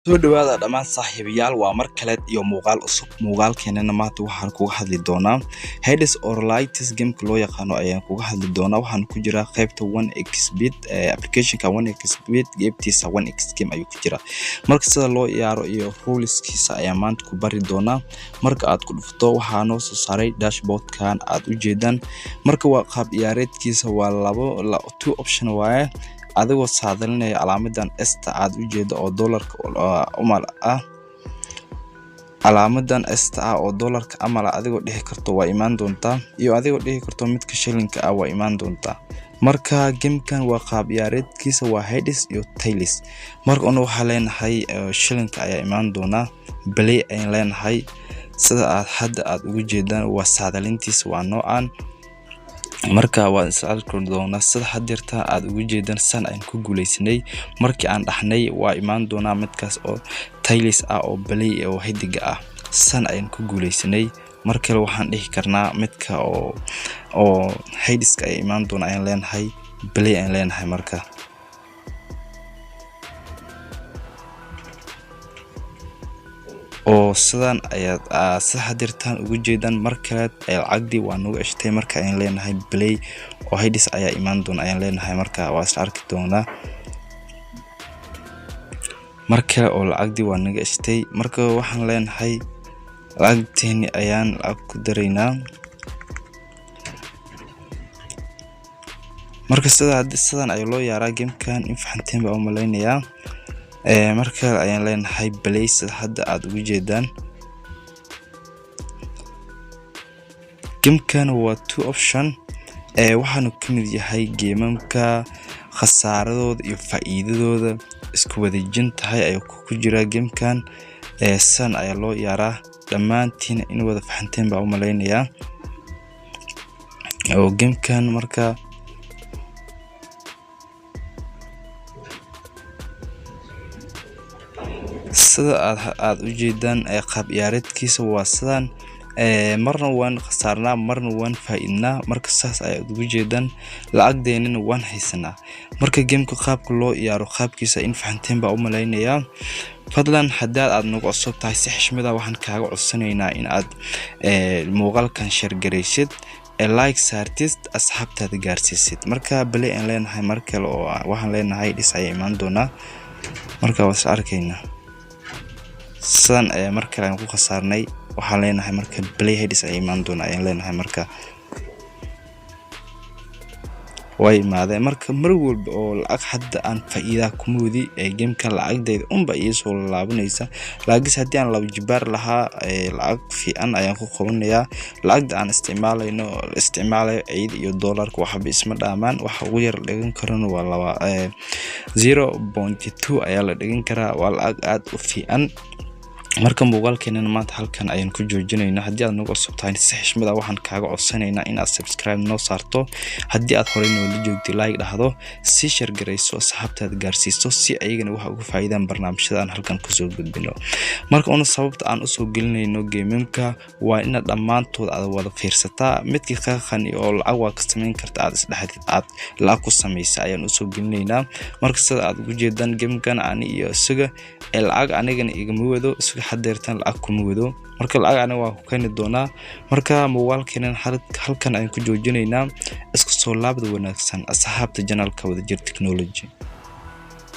soo dhawaada dhammaan saaxiibayaal waa mar kale iyo muuqaal cusub muuqaalkeenana maanta waxaan kuga hadli doonaa Hades or Lights game loo yaqaano ayaan kuga hadli doonaa waxaan ku jira qaybta 1xbit applicationka 1xbit qaybtiisa 1x game ayuu ku jira marka sida loo ciyaaro iyo ruleskiisa ayaan maanta ku bari doonaa marka aad ku dhufto waxaa noo soo saaray dashboardkan aad u jeedaan marka waa qaab ciyaareedkiisa waa two option waaye adigoo saadalinaya calaamadan esta aad u jeedo oo dollarka amal ah calaamadan esta oo dollarka amal adigoo dhigi karto waa imaan doontaa iyo adigoo dhigi karto midka shilinka ah waa imaan doontaa marka gamekan waa qaab ciyaareedkiisa waa Hades iyo Tails marka waxa leenahay shilinka ayaa imaan doona play ayaan leenahay sida aad hadda aad ugu jeedaan waa saadalintiisa waa noocan marka waan isaalkoon doona sida hadirta aad ugu jeedan san aan ku guuleysnay markii aan dhaxnay waa imaan doona midkaas oo Tails ah oo play oo hidiga ah san aan ku guuleysnay markale waxaan dhihi karnaa midka oo Hadeska ay imaan doona ayaan leenahay play ayaan leenahay marka oo sidan ayaad hadirtaan ugu jeedan markale ay lacagdi waa nagu ishtay marka aan leenahay play oo Hades ayaa imaan doona ayaan leenahay marka waa isla arki doonaa markale oo lacagdi waa naga ishtay marka waxaan leenahay lacagteeni ayaan lacag ku dareynaa marka sidan ay loo yaaraa gamekan in fahanteen baa u maleynayaa marka ayaan leenahay play sida hadda aad ugu jeedaan gamekan waa two option waxaanu kamid yahay geemamka khasaaradooda iyo faa'iidadooda isku wadajin tahay ay ku jira gamekan san ayaa loo yaaraa dhamaantiin in wada fahanteen baa u maleynayaa oo gamekan marka sida aad u jeedaan qaab ciyaareedkiisa waa sidan marna waan khasaarnaa marna waan faa'iidnaa marka saas ay ugu jeedaan lacagdeennina waan haysanaa marka gameka qaabka loo ciyaaro qaabkiisa in fahanteen baa u maleynayaa fadlan haddii aad nagu cusub tahay si xishmad ah waxaan kaaga codsanaynaa in aad muuqaalkan share gareysid like saartid asxaabtaada gaarsiisid marka play aan leenahay markale oo waxaan leenahay dhis ay imaan doona marka waa is arkaynaa san markale aan ku khasaarnay waxaan leenahay marka play Hades ay imaan doona ayaan leenahay marka way imaadeen marka mar walba oo lacag hadda aan faa'iido ku moodi gamekan lacagdeeda unba soo laabanaysa laakiin haddii aan laba jibaar lahaa lacag fiican ayaan ku qabanayaa lacagda aan isticmaalayo ciid iyo dollarka waxba isma dhaamaan waxa ugu yar dhigan karana waa 0.2 ayaa la dhigan karaa waa lacag aad u fiican marka muuqaalkeenana maanta halkan ayaan ku joojinaynaa haddii aad nagu cusub tahay si xishmad ah waxaan kaaga codsanaynaa in aad subscribe noo saarto haddii aad horey noola joogtay like dhahdo si share gareyso asxaabtaada gaarsiiso si ayagana waxa uga faa'iidaan barnaamijyada aan halkan ku soo gudbino marka sababta aan u soo gelinayno gameka waa in dhamaantood aad wada fiirsataa midkii ka qani oo lacag waa ka sameyn karta aad isdhaxdid aad lacag ku sameeyay ayaan u soo gelinaynaa marka sida aad ugu jeedaan gamekan ani iyo isaga lacag anigana igama wado isaga hadeertan lacag kuma wado marka lacag aniga waa ku keeni doonaa marka muuqaalkeenan halkan ayaan ku joojinaynaa isku soo laabad wanaagsan asxaabta channelka Wadajir Technology